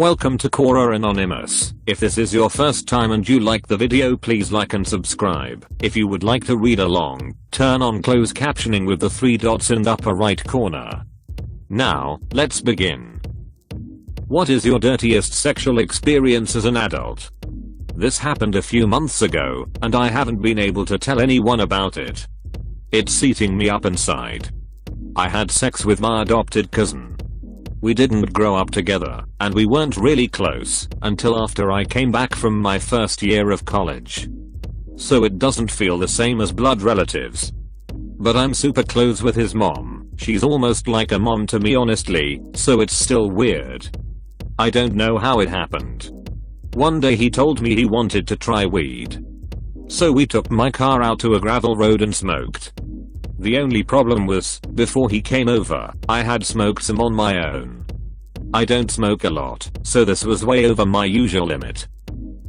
Welcome to Quora Anonymous. If this is your first time and you like the video, please like and subscribe. If you would like to read along, turn on closed captioning with the 3 dots in the upper right corner. Now, let's begin. What is your dirtiest sexual experience as an adult? This happened a few months ago, and I haven't been able to tell anyone about it. It's eating me up inside. I had sex with my adopted cousin. We didn't grow up together, and we weren't really close until after I came back from my first year of college. So it doesn't feel the same as blood relatives. But I'm super close with his mom. She's almost like a mom to me, honestly, so it's still weird. I don't know how it happened. One day he told me he wanted to try weed. So we took my car out to a gravel road and smoked. The only problem was, before he came over, I had smoked some on my own. I don't smoke a lot, so this was way over my usual limit.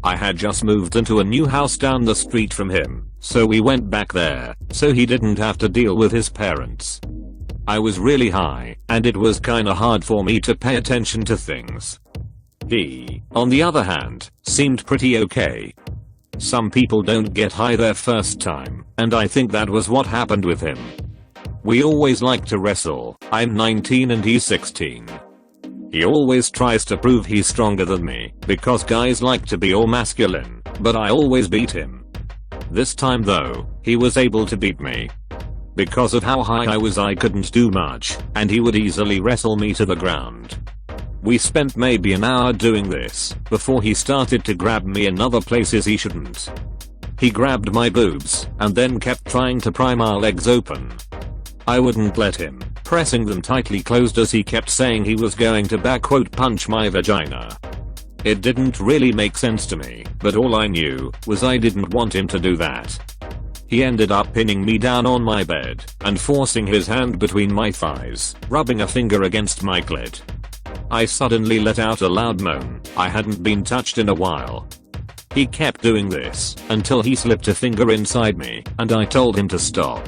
I had just moved into a new house down the street from him, so we went back there, so he didn't have to deal with his parents. I was really high, and it was kinda hard for me to pay attention to things. He, on the other hand, seemed pretty okay. Some people don't get high their first time, and I think that was what happened with him. We always like to wrestle. I'm 19 and he's 16. He always tries to prove he's stronger than me, because guys like to be all masculine, but I always beat him. This time though, he was able to beat me. Because of how high I was, I couldn't do much, and he would easily wrestle me to the ground. We spent maybe an hour doing this, before he started to grab me in other places he shouldn't. He grabbed my boobs, and then kept trying to pry my legs open. I wouldn't let him, pressing them tightly closed as he kept saying he was going to punch my vagina. It didn't really make sense to me, but all I knew was I didn't want him to do that. He ended up pinning me down on my bed, and forcing his hand between my thighs, rubbing a finger against my clit. I suddenly let out a loud moan. I hadn't been touched in a while. He kept doing this until he slipped a finger inside me, and I told him to stop.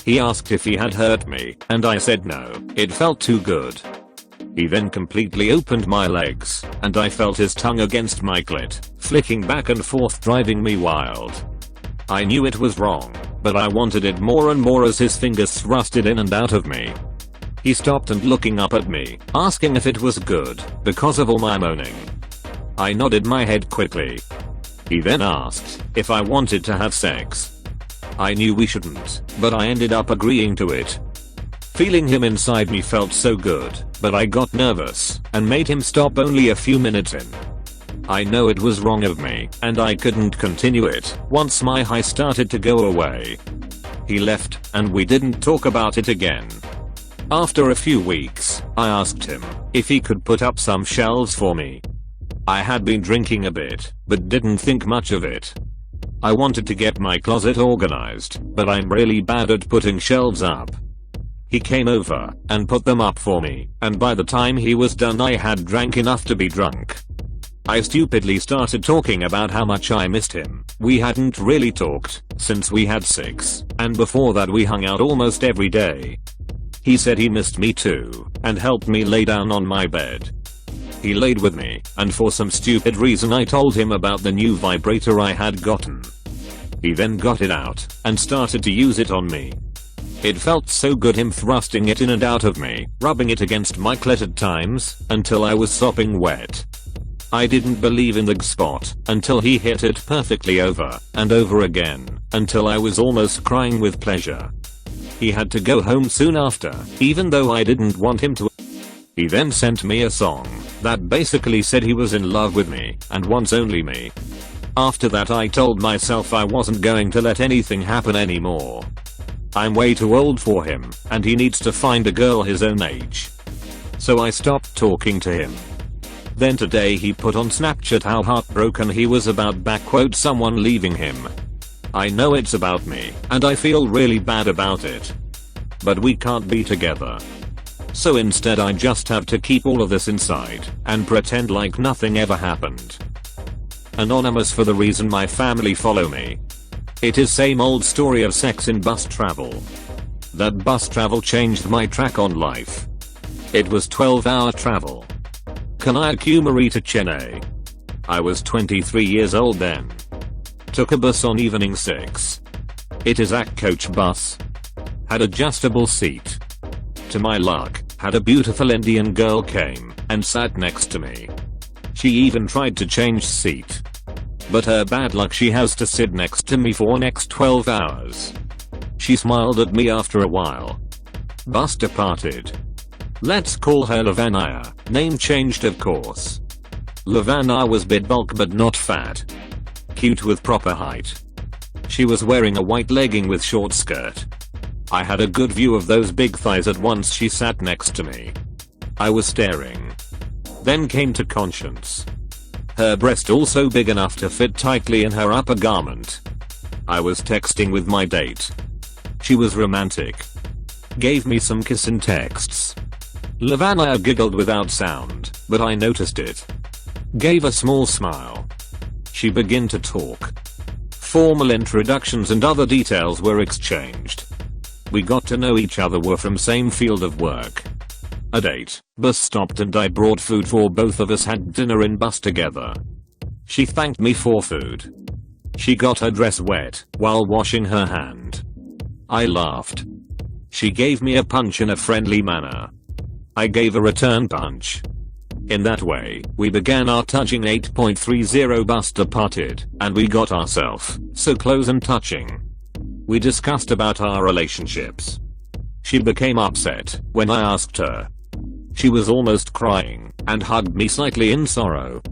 He asked if he had hurt me, and I said no, it felt too good. He then completely opened my legs, and I felt his tongue against my clit, flicking back and forth, driving me wild. I knew it was wrong, but I wanted it more and more as his fingers thrusted in and out of me. He stopped and looking up at me, asking if it was good, because of all my moaning. I nodded my head quickly. He then asked if I wanted to have sex. I knew we shouldn't, but I ended up agreeing to it. Feeling him inside me felt so good, but I got nervous, and made him stop only a few minutes in. I know it was wrong of me, and I couldn't continue it once my high started to go away. He left, and we didn't talk about it again. After a few weeks, I asked him if he could put up some shelves for me. I had been drinking a bit, but didn't think much of it. I wanted to get my closet organized, but I'm really bad at putting shelves up. He came over and put them up for me, and by the time he was done I had drank enough to be drunk. I stupidly started talking about how much I missed him. We hadn't really talked since we had sex, and before that we hung out almost every day. He said he missed me too, and helped me lay down on my bed. He laid with me, and for some stupid reason I told him about the new vibrator I had gotten. He then got it out, and started to use it on me. It felt so good, him thrusting it in and out of me, rubbing it against my clit at times, until I was sopping wet. I didn't believe in the spot, until he hit it perfectly over, and over again, until I was almost crying with pleasure. He had to go home soon after, even though I didn't want him to. He then sent me a song that basically said he was in love with me and wants only me. After that I told myself I wasn't going to let anything happen anymore. I'm way too old for him, and he needs to find a girl his own age. So I stopped talking to him. Then today he put on Snapchat how heartbroken he was about someone leaving him. I know it's about me, and I feel really bad about it. But we can't be together. So instead I just have to keep all of this inside, and pretend like nothing ever happened. Anonymous. For the reason my family follow me. It is same old story of sex in bus travel. That bus travel changed my track on life. It was 12-hour travel. Kanyakumari to Chennai. I was 23 years old then. Took a bus on evening 6. It is a coach bus. Had adjustable seat. To my luck, had a beautiful Indian girl came and sat next to me. She even tried to change seat. But her bad luck, she has to sit next to me for next 12 hours. She smiled at me after a while. Bus departed. Let's call her Lavanya, name changed of course. Lavanya was bit bulk but not fat. Cute with proper height. She was wearing a white legging with short skirt. I had a good view of those big thighs at once she sat next to me. I was staring. Then came to conscience. Her breast also big enough to fit tightly in her upper garment. I was texting with my date. She was romantic. Gave me some kissing texts. Lavanya giggled without sound, but I noticed it. Gave a small smile. She began to talk. Formal introductions and other details were exchanged. We got to know each other, were from same field of work. A date, bus stopped and I brought food for both of us, had dinner in bus together. She thanked me for food. She got her dress wet while washing her hand. I laughed. She gave me a punch in a friendly manner. I gave a return punch. In that way, we began our touching. 8.30 bus departed, and we got ourselves so close and touching. We discussed about our relationships. She became upset when I asked her. She was almost crying and hugged me slightly in sorrow.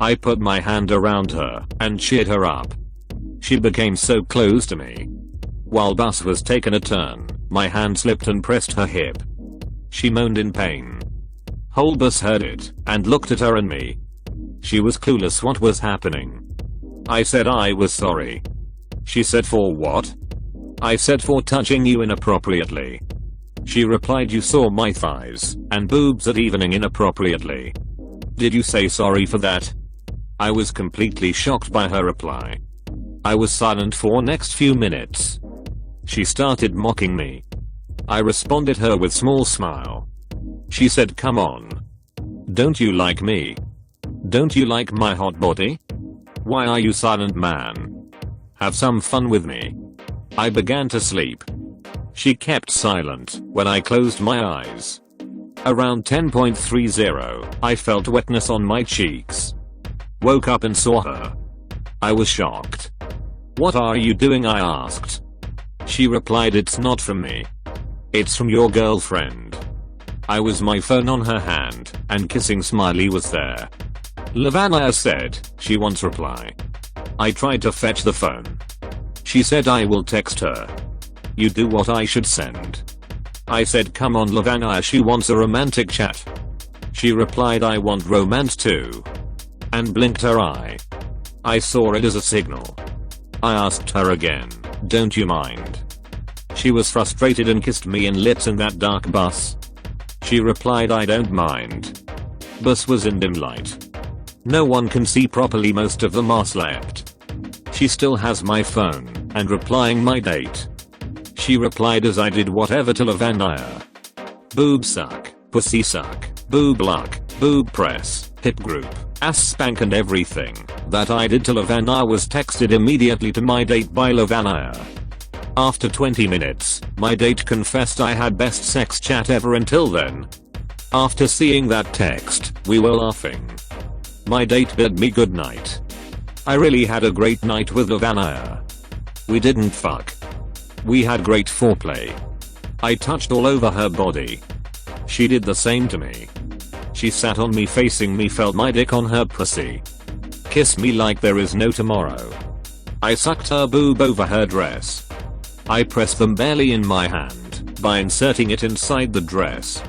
I put my hand around her and cheered her up. She became so close to me. While bus was taking a turn, my hand slipped and pressed her hip. She moaned in pain. Whole bus heard it and looked at her and me. She was clueless what was happening. I said I was sorry. She said, for what? I said, for touching you inappropriately. She replied, you saw my thighs and boobs at evening inappropriately. Did you say sorry for that? I was completely shocked by her reply. I was silent for next few minutes. She started mocking me. I responded her with small smile. She said, come on. Don't you like me? Don't you like my hot body? Why are you silent, man? Have some fun with me. I began to sleep. She kept silent when I closed my eyes. Around 10.30, I felt wetness on my cheeks. Woke up and saw her. I was shocked. What are you doing? I asked. She replied, it's not from me. It's from your girlfriend. I was my phone on her hand, and kissing smiley was there. Lavanya said she wants reply. I tried to fetch the phone. She said I will text her. You do what I should send. I said, come on Lavanya, she wants a romantic chat. She replied, I want romance too. And blinked her eye. I saw it as a signal. I asked her again, don't you mind? She was frustrated and kissed me in lips in that dark bus. She replied, I don't mind. Bus was in dim light. No one can see properly, most of them are slept. She still has my phone and replying my date. She replied as I did whatever to Lavanya. Boob suck, pussy suck, boob luck, boob press, hip group, ass spank and everything that I did to Lavanya was texted immediately to my date by Lavanya. After 20 minutes, my date confessed I had best sex chat ever until then. After seeing that text, we were laughing. My date bid me good night. I really had a great night with Lavanya. We didn't fuck. We had great foreplay. I touched all over her body. She did the same to me. She sat on me facing me, felt my dick on her pussy. Kissed me like there is no tomorrow. I sucked her boob over her dress. I pressed them barely in my hand by inserting it inside the dress.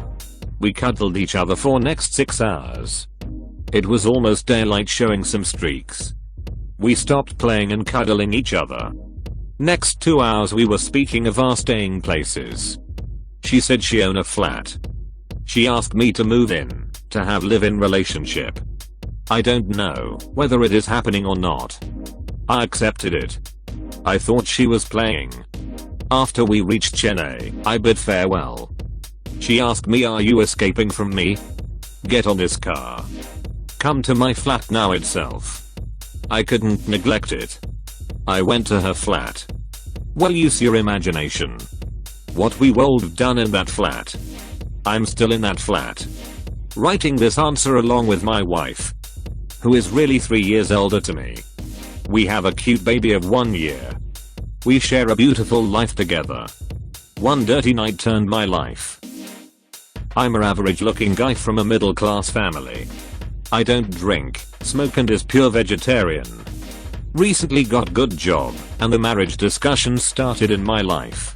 We cuddled each other for next 6 hours. It was almost daylight, showing some streaks. We stopped playing and cuddling each other. Next 2 hours we were speaking of our staying places. She said she owned a flat. She asked me to move in, to have live-in relationship. I don't know whether it is happening or not. I accepted it. I thought she was playing. After we reached Chennai, I bid farewell. She asked me, are you escaping from me? Get on this car. come to my flat now itself. I couldn't neglect it. I went to her flat. Well, use your imagination. What we would have done in that flat. I'm still in that flat. Writing this answer along with my wife, who is really 3 years older to me. We have a cute baby of 1 year. We share a beautiful life together. One dirty night turned my life. I'm an average looking guy from a middle class family. I don't drink, smoke and is pure vegetarian. Recently got good job and the marriage discussions started in my life.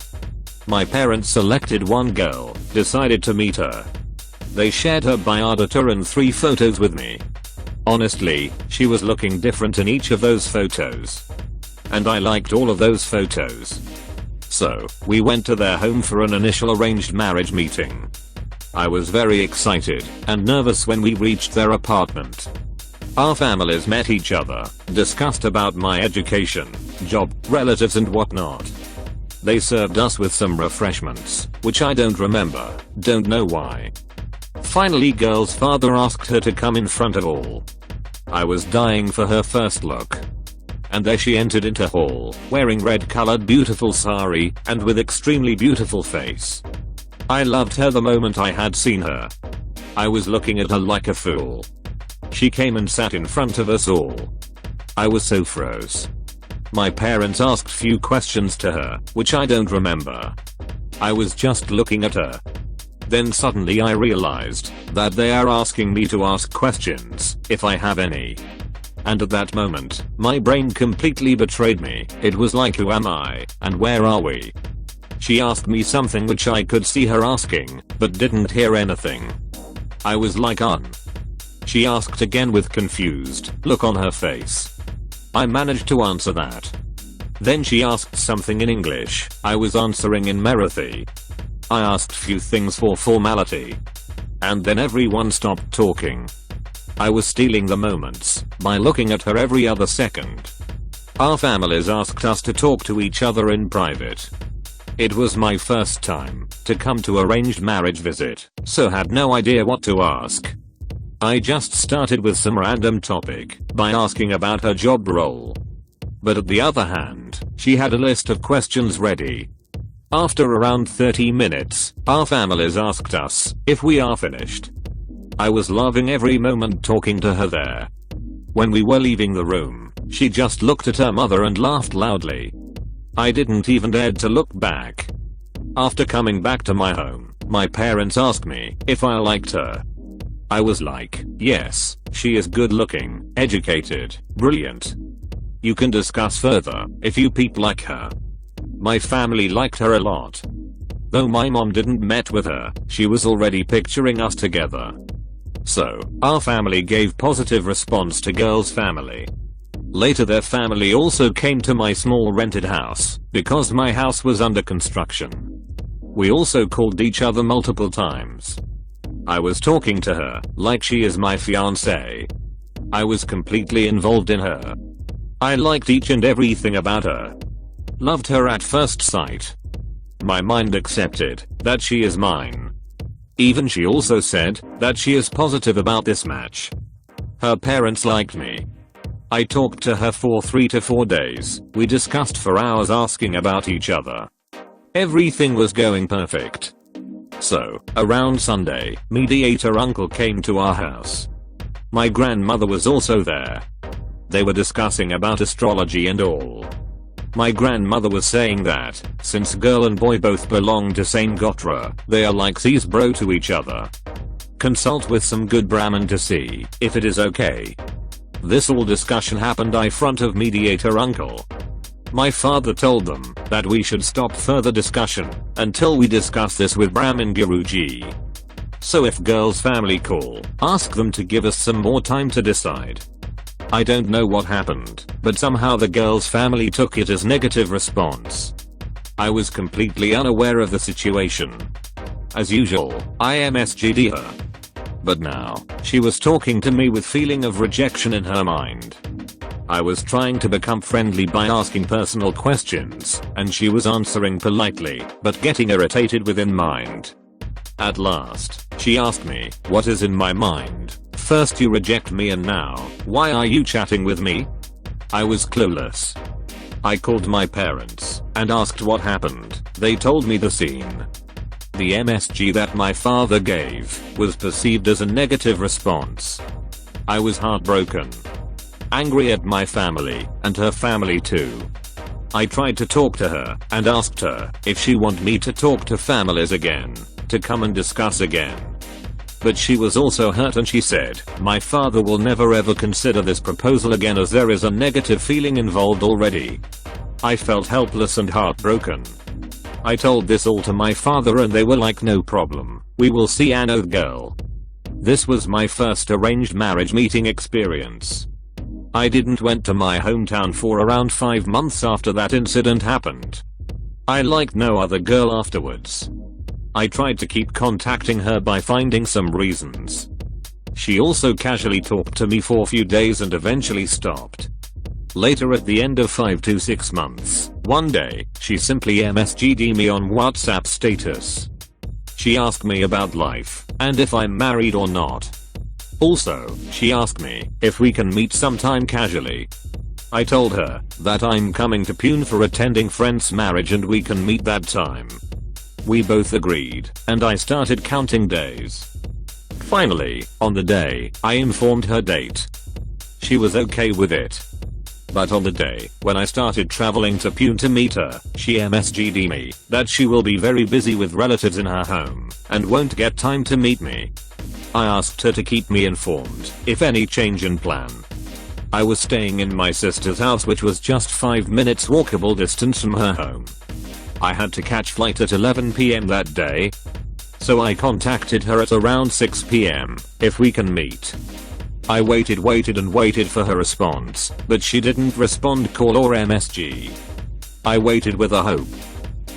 My parents selected one girl, decided to meet her. They shared her biodata and 3 photos with me. Honestly, she was looking different in each of those photos. And I liked all of those photos. So, we went to their home for an initial arranged marriage meeting. I was very excited and nervous when we reached their apartment. Our families met each other, discussed about my education, job, relatives and whatnot. They served us with some refreshments, which I don't remember, don't know why. Finally, girl's father asked her to come in front of all. I was dying for her first look. And there she entered into hall, wearing red colored beautiful sari, and with extremely beautiful face. I loved her the moment I had seen her. I was looking at her like a fool. She came and sat in front of us all. I was so froze. My parents asked few questions to her, which I don't remember. I was just looking at her. Then suddenly I realized that they are asking me to ask questions, if I have any. And at that moment, my brain completely betrayed me. It was like, who am I, and where are we? She asked me something which I could see her asking, but didn't hear anything. I was like, She asked again with confused look on her face. I managed to answer that. Then she asked something in English. I was answering in Marathi. I asked few things for formality. And then everyone stopped talking. I was stealing the moments by looking at her every other second. Our families asked us to talk to each other in private. It was my first time to come to arranged marriage visit, so had no idea what to ask. I just started with some random topic by asking about her job role. But at the other hand, she had a list of questions ready. After around 30 minutes, our families asked us if we are finished. I was loving every moment talking to her there. When we were leaving the room, she just looked at her mother and laughed loudly. I didn't even dare to look back. After coming back to my home, my parents asked me if I liked her. I was like, yes, she is good looking, educated, brilliant. You can discuss further if you peep like her. My family liked her a lot. Though my mom didn't met with her, she was already picturing us together. So, our family gave positive response to girl's family. Later their family also came to my small rented house, because my house was under construction. We also called each other multiple times. I was talking to her like she is my fiancée. I was completely involved in her. I liked each and everything about her. Loved her at first sight. My mind accepted that she is mine. Even she also said that she is positive about this match. Her parents liked me. I talked to her for 3 to 4 days. We discussed for hours asking about each other. Everything was going perfect. So, around Sunday, mediator uncle came to our house. My grandmother was also there. They were discussing about astrology and all. My grandmother was saying that, since girl and boy both belong to same gotra, they are like these bro to each other. Consult with some good Brahmin to see if it is okay. This all discussion happened in front of mediator uncle. My father told them that we should stop further discussion until we discuss this with Brahmin Guruji. So if girl's family call, ask them to give us some more time to decide. I don't know what happened, but somehow the girl's family took it as negative response. I was completely unaware of the situation. As usual, I MSG'd her. But now, she was talking to me with feeling of rejection in her mind. I was trying to become friendly by asking personal questions, and she was answering politely, but getting irritated within mind. At last, she asked me what is in my mind. First you reject me and now, why are you chatting with me? I was clueless. I called my parents and asked what happened. They told me the scene. The MSG that my father gave was perceived as a negative response. I was heartbroken. Angry at my family and her family too. I tried to talk to her and asked her if she want me to talk to families again, to come and discuss again. But she was also hurt and she said, my father will never ever consider this proposal again as there is a negative feeling involved already. I felt helpless and heartbroken. I told this all to my father and they were like, no problem, we will see Anno girl. This was my first arranged marriage meeting experience. I didn't went to my hometown for around 5 months after that incident happened. I liked no other girl afterwards. I tried to keep contacting her by finding some reasons. She also casually talked to me for a few days and eventually stopped. Later at the end of 5 to 6 months, one day, she simply MSG'd me on WhatsApp status. She asked me about life and if I'm married or not. Also, she asked me if we can meet sometime casually. I told her that I'm coming to Pune for attending friend's marriage and we can meet that time. We both agreed, and I started counting days. Finally, on the day, I informed her date. She was okay with it. But on the day when I started traveling to Pune to meet her, she MSG'd me that she will be very busy with relatives in her home and won't get time to meet me. I asked her to keep me informed if any change in plan. I was staying in my sister's house, which was just 5 minutes walkable distance from her home. I had to catch flight at 11 PM that day. So I contacted her at around 6 PM if we can meet. I waited and waited for her response, but she didn't respond call or MSG. I waited with a hope.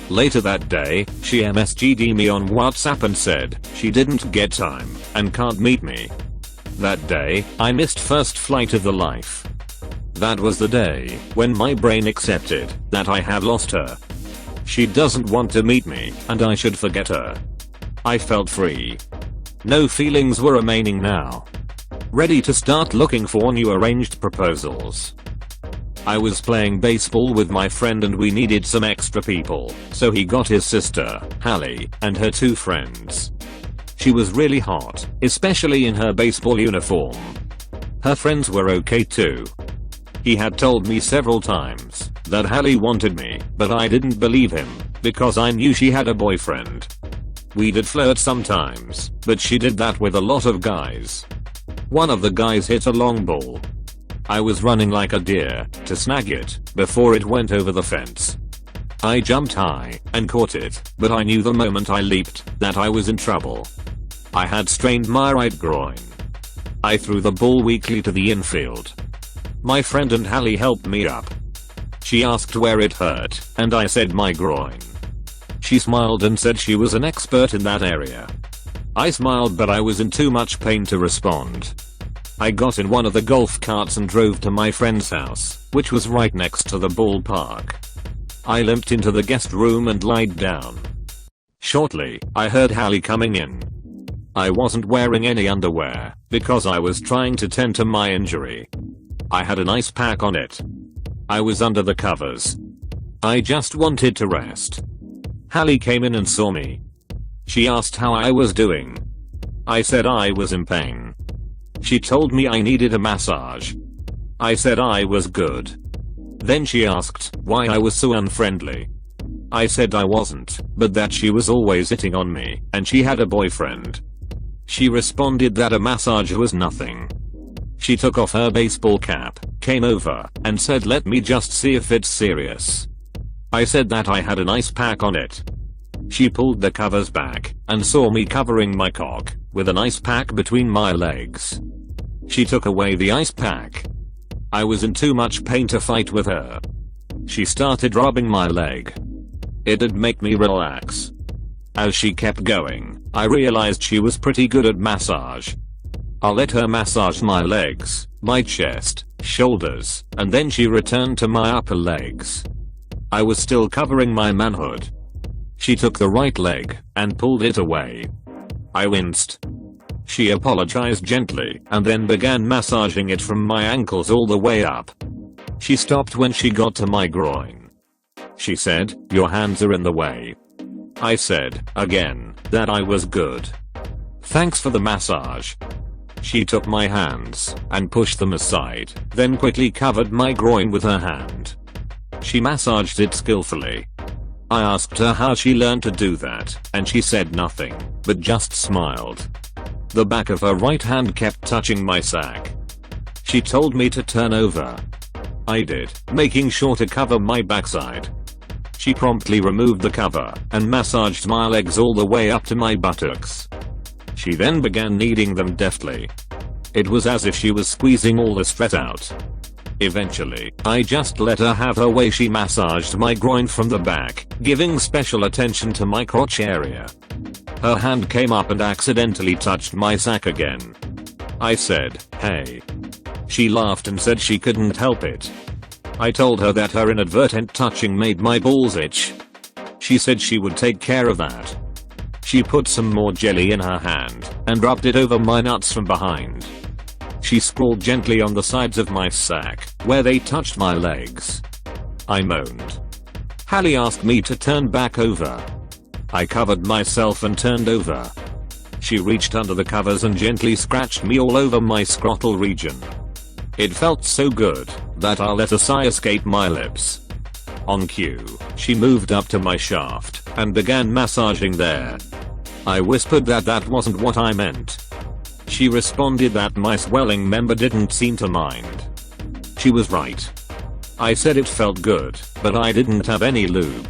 Later that day, she MSG'd me on WhatsApp and said she didn't get time and can't meet me. That day, I missed first flight of the life. That was the day when my brain accepted that I had lost her. She doesn't want to meet me and I should forget her. I felt free. No feelings were remaining now. Ready to start looking for new arranged proposals. I was playing baseball with my friend and we needed some extra people, so he got his sister, Hallie, and her 2 friends. She was really hot, especially in her baseball uniform. Her friends were okay too. He had told me several times that Hallie wanted me, but I didn't believe him because I knew she had a boyfriend. We did flirt sometimes, but she did that with a lot of guys. One of the guys hit a long ball. I was running like a deer to snag it before it went over the fence. I jumped high and caught it, but I knew the moment I leaped that I was in trouble. I had strained my right groin. I threw the ball weakly to the infield. My friend and Hallie helped me up. She asked where it hurt, and I said my groin. She smiled and said she was an expert in that area. I smiled, but I was in too much pain to respond. I got in one of the golf carts and drove to my friend's house, which was right next to the ballpark. I limped into the guest room and lied down. Shortly, I heard Hallie coming in. I wasn't wearing any underwear because I was trying to tend to my injury. I had an ice pack on it. I was under the covers. I just wanted to rest. Hallie came in and saw me. She asked how I was doing. I said I was in pain. She told me I needed a massage. I said I was good. Then she asked why I was so unfriendly. I said I wasn't, but that she was always hitting on me and she had a boyfriend. She responded that a massage was nothing. She took off her baseball cap, came over, and said let me just see if it's serious. I said that I had an ice pack on it. She pulled the covers back and saw me covering my cock with an ice pack between my legs. She took away the ice pack. I was in too much pain to fight with her. She started rubbing my leg. It did make me relax. As she kept going, I realized she was pretty good at massage. I let her massage my legs, my chest, shoulders, and then she returned to my upper legs. I was still covering my manhood. She took the right leg and pulled it away. I winced. She apologized gently and then began massaging it from my ankles all the way up. She stopped when she got to my groin. She said, "Your hands are in the way." I said, again, that I was good. "Thanks for the massage." She took my hands and pushed them aside, then quickly covered my groin with her hand. She massaged it skillfully. I asked her how she learned to do that, and she said nothing, but just smiled. The back of her right hand kept touching my sack. She told me to turn over. I did, making sure to cover my backside. She promptly removed the cover and massaged my legs all the way up to my buttocks. She then began kneading them deftly. It was as if she was squeezing all the sweat out. Eventually, I just let her have her way. She massaged my groin from the back, giving special attention to my crotch area. Her hand came up and accidentally touched my sack again. I said, "Hey." She laughed and said she couldn't help it. I told her that her inadvertent touching made my balls itch. She said she would take care of that. She put some more jelly in her hand and rubbed it over my nuts from behind. She scrawled gently on the sides of my sack, where they touched my legs. I moaned. Hallie asked me to turn back over. I covered myself and turned over. She reached under the covers and gently scratched me all over my scrotal region. It felt so good that I let a sigh escape my lips. On cue, she moved up to my shaft and began massaging there. I whispered that that wasn't what I meant. She responded that my swelling member didn't seem to mind. She was right. I said it felt good, but I didn't have any lube.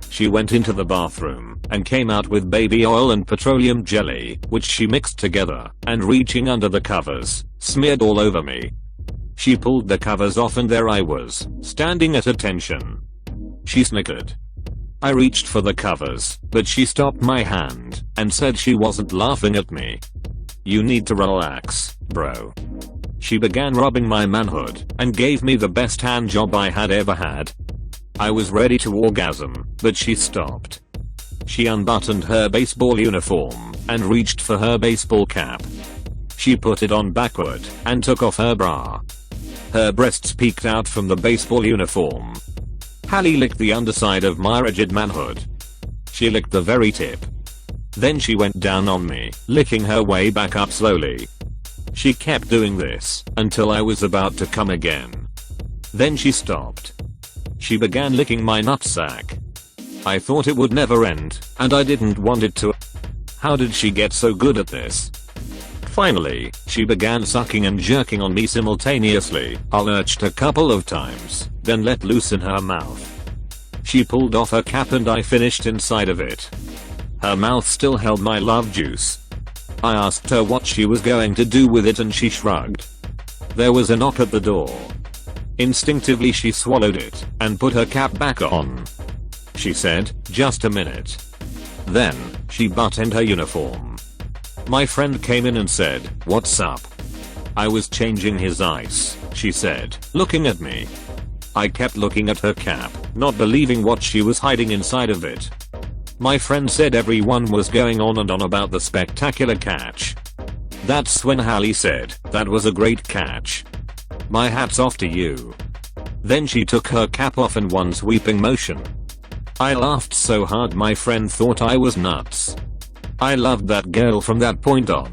She went into the bathroom and came out with baby oil and petroleum jelly, which she mixed together, and reaching under the covers, smeared all over me. She pulled the covers off and there I was, standing at attention. She snickered. I reached for the covers, but she stopped my hand and said she wasn't laughing at me. "You need to relax, bro." She began rubbing my manhood and gave me the best hand job I had ever had. I was ready to orgasm, but she stopped. She unbuttoned her baseball uniform and reached for her baseball cap. She put it on backward and took off her bra. Her breasts peeked out from the baseball uniform. Hallie licked the underside of my rigid manhood. She licked the very tip. Then she went down on me, licking her way back up slowly. She kept doing this until I was about to come again. Then she stopped. She began licking my nutsack. I thought it would never end, and I didn't want it to. How did she get so good at this? Finally, she began sucking and jerking on me simultaneously. I lurched a couple of times, then let loose in her mouth. She pulled off her cap and I finished inside of it. Her mouth still held my love juice. I asked her what she was going to do with it and she shrugged. There was a knock at the door. Instinctively she swallowed it and put her cap back on. She said, "Just a minute." Then, she buttoned her uniform. My friend came in and said, "What's up?" "I was changing his ice," she said, looking at me. I kept looking at her cap, not believing what she was hiding inside of it. My friend said everyone was going on and on about the spectacular catch. That's when Hallie said, "That was a great catch. My hat's off to you." Then she took her cap off in one sweeping motion. I laughed so hard my friend thought I was nuts. I loved that girl from that point on.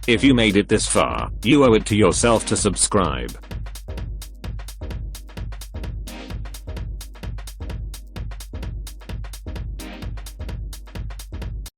If you made it this far, you owe it to yourself to subscribe.